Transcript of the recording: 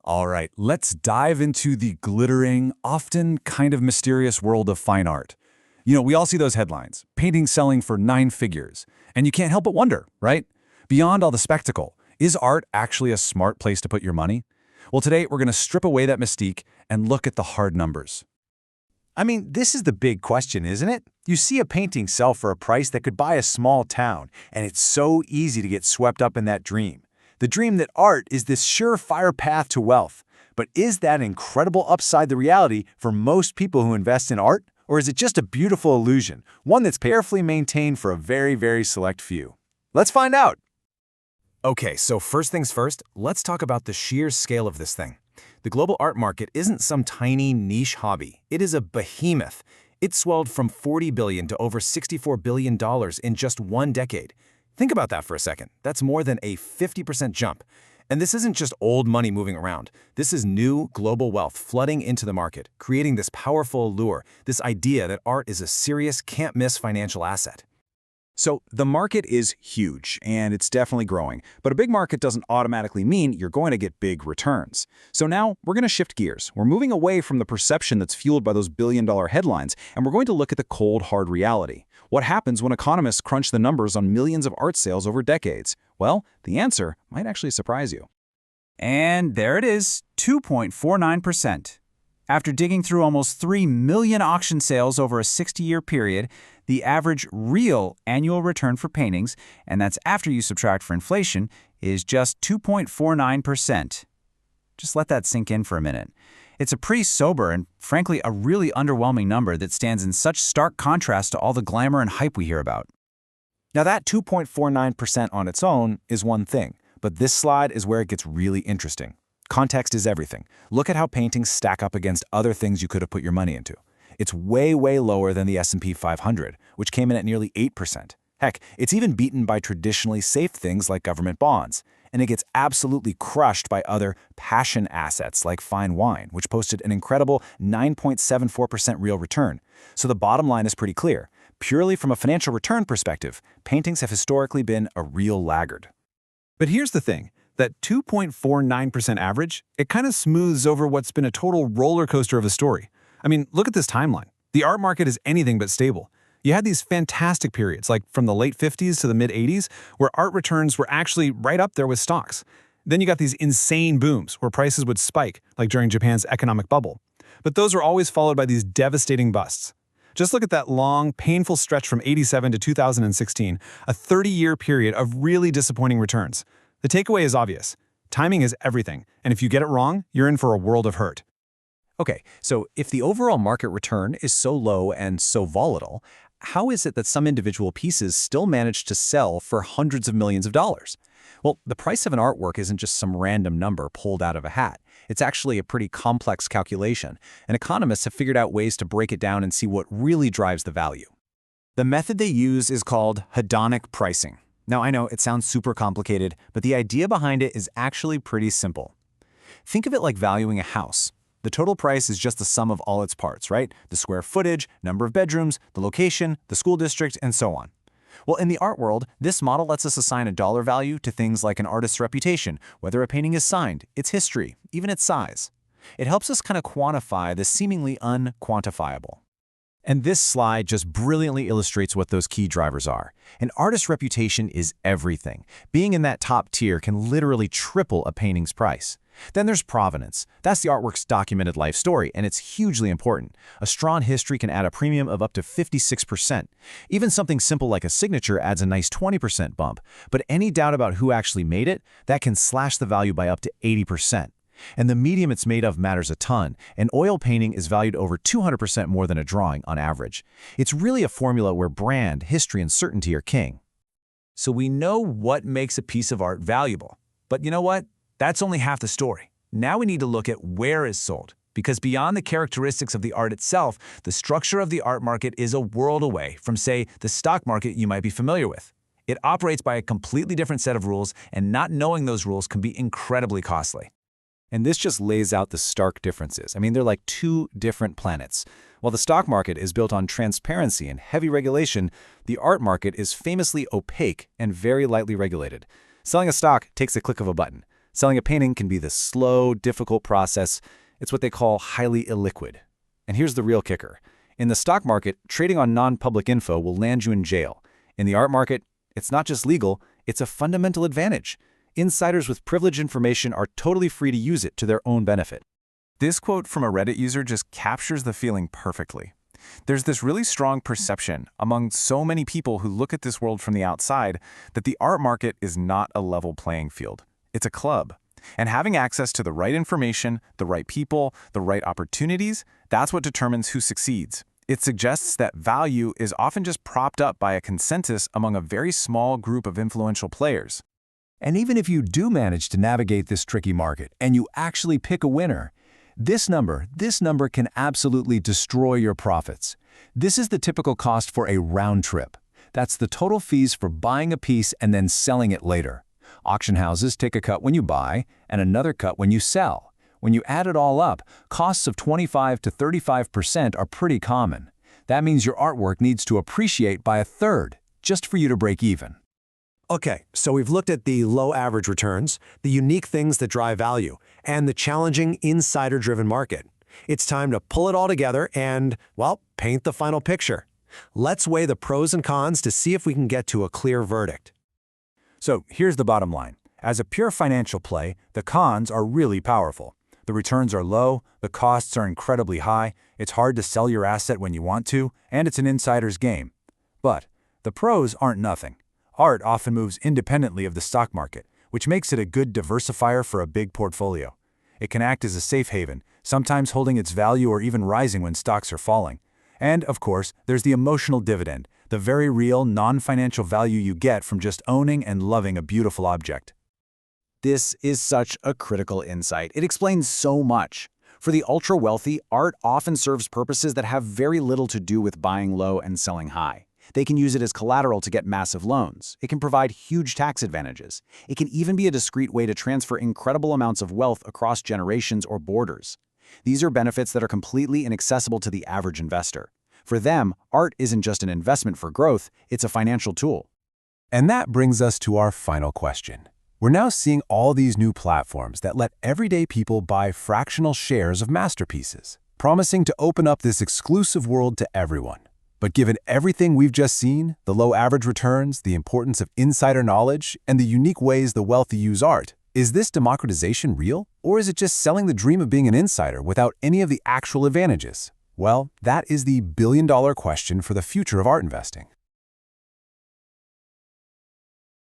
All right, let's dive into the glittering, often kind of mysterious world of fine art. We all see those headlines, paintings selling for 9 figures, and you can't help but wonder, right? Beyond all the spectacle, is art actually a smart place to put your money? Well, today we're going to strip away that mystique and look at the hard numbers. I mean, this is the big question, isn't it? You see a painting sell for a price that could buy a small town, and it's so easy to get swept up in that dream. The dream that art is this surefire path to wealth. But is that incredible upside the reality for most people who invest in art? Or is it just a beautiful illusion, one that's carefully maintained for a very, very select few? Let's find out. Okay, so first things first, let's talk about the sheer scale of this thing. The global art market isn't some tiny niche hobby. It is a behemoth. It swelled from $40 billion to over $64 billion in just one decade. Think about that for a second. That's more than a 50% jump. And this isn't just old money moving around. This is new global wealth flooding into the market, creating this powerful allure, this idea that art is a serious, can't-miss financial asset. So the market is huge, and it's definitely growing. But a big market doesn't automatically mean you're going to get big returns. So now we're going to shift gears. We're moving away from the perception that's fueled by those billion-dollar headlines, and we're going to look at the cold, hard reality. What happens when economists crunch the numbers on millions of art sales over decades? Well, the answer might actually surprise you. And there it is, 2.49%. After digging through almost 3 million auction sales over a 60-year period, the average real annual return for paintings, and that's after you subtract for inflation, is just 2.49%. Just let that sink in for a minute. It's a pretty sober and, frankly, a really underwhelming number that stands in such stark contrast to all the glamour and hype we hear about. Now that 2.49% on its own is one thing, but this slide is where it gets really interesting. Context is everything. Look at how paintings stack up against other things you could have put your money into. It's way, way lower than the S&P 500, which came in at nearly 8%. Heck, it's even beaten by traditionally safe things like government bonds. And it gets absolutely crushed by other passion assets like fine wine, which posted an incredible 9.74% real return. So the bottom line is pretty clear. Purely from a financial return perspective, paintings have historically been a real laggard. But here's the thing. That 2.49% average, it kind of smooths over what's been a total roller coaster of a story. I mean, look at this timeline. The art market is anything but stable. You had these fantastic periods, like from the late 50s to the mid-80s, where art returns were actually right up there with stocks. Then you got these insane booms where prices would spike, like during Japan's economic bubble. But those were always followed by these devastating busts. Just look at that long, painful stretch from 87 to 2016, a 30-year period of really disappointing returns. The takeaway is obvious. Timing is everything, and if you get it wrong, you're in for a world of hurt. Okay, so if the overall market return is so low and so volatile, how is it that some individual pieces still manage to sell for hundreds of millions of dollars? Well, the price of an artwork isn't just some random number pulled out of a hat. It's actually a pretty complex calculation, and economists have figured out ways to break it down and see what really drives the value. The method they use is called hedonic pricing. Now, I know it sounds super complicated, but the idea behind it is actually pretty simple. Think of it like valuing a house. The total price is just the sum of all its parts, right? The square footage, number of bedrooms, the location, the school district, and so on. Well, in the art world, this model lets us assign a dollar value to things like an artist's reputation, whether a painting is signed, its history, even its size. It helps us kind of quantify the seemingly unquantifiable. And this slide just brilliantly illustrates what those key drivers are. An artist's reputation is everything. Being in that top tier can literally triple a painting's price. Then there's provenance. That's the artwork's documented life story, and it's hugely important. A strong history can add a premium of up to 56%. Even something simple like a signature adds a nice 20% bump. But any doubt about who actually made it, that can slash the value by up to 80%. And the medium it's made of matters a ton. An oil painting is valued over 200% more than a drawing on average. It's really a formula where brand, history, and certainty are king. So we know what makes a piece of art valuable. But you know what? That's only half the story. Now we need to look at where it's sold. Because beyond the characteristics of the art itself, the structure of the art market is a world away from, say, the stock market you might be familiar with. It operates by a completely different set of rules, and not knowing those rules can be incredibly costly. And this just lays out the stark differences. I mean, they're like two different planets. While the stock market is built on transparency and heavy regulation, the art market is famously opaque and very lightly regulated. Selling a stock takes a click of a button. Selling a painting can be the slow, difficult process. It's what they call highly illiquid. And here's the real kicker. In the stock market, trading on non-public info will land you in jail. In the art market, it's not just legal, it's a fundamental advantage. Insiders with privileged information are totally free to use it to their own benefit. This quote from a Reddit user just captures the feeling perfectly. There's this really strong perception among so many people who look at this world from the outside that the art market is not a level playing field. It's a club. And having access to the right information, the right people, the right opportunities, that's what determines who succeeds. It suggests that value is often just propped up by a consensus among a very small group of influential players. And even if you do manage to navigate this tricky market and you actually pick a winner, this number can absolutely destroy your profits. This is the typical cost for a round trip. That's the total fees for buying a piece and then selling it later. Auction houses take a cut when you buy and another cut when you sell. When you add it all up, costs of 25 to 35% are pretty common. That means your artwork needs to appreciate by a third just for you to break even. Okay, so we've looked at the low average returns, the unique things that drive value, and the challenging insider-driven market. It's time to pull it all together and, well, paint the final picture. Let's weigh the pros and cons to see if we can get to a clear verdict. So here's the bottom line. As a pure financial play, the cons are really powerful. The returns are low, the costs are incredibly high, it's hard to sell your asset when you want to, and it's an insider's game. But the pros aren't nothing. Art often moves independently of the stock market, which makes it a good diversifier for a big portfolio. It can act as a safe haven, sometimes holding its value or even rising when stocks are falling. And, of course, there's the emotional dividend, the very real, non-financial value you get from just owning and loving a beautiful object. This is such a critical insight. It explains so much. For the ultra-wealthy, art often serves purposes that have very little to do with buying low and selling high. They can use it as collateral to get massive loans. It can provide huge tax advantages. It can even be a discreet way to transfer incredible amounts of wealth across generations or borders. These are benefits that are completely inaccessible to the average investor. For them, art isn't just an investment for growth, it's a financial tool. And that brings us to our final question. We're now seeing all these new platforms that let everyday people buy fractional shares of masterpieces, promising to open up this exclusive world to everyone. But given everything we've just seen, the low average returns, the importance of insider knowledge, and the unique ways the wealthy use art, is this democratization real? Or is it just selling the dream of being an insider without any of the actual advantages? Well, that is the billion-dollar question for the future of art investing.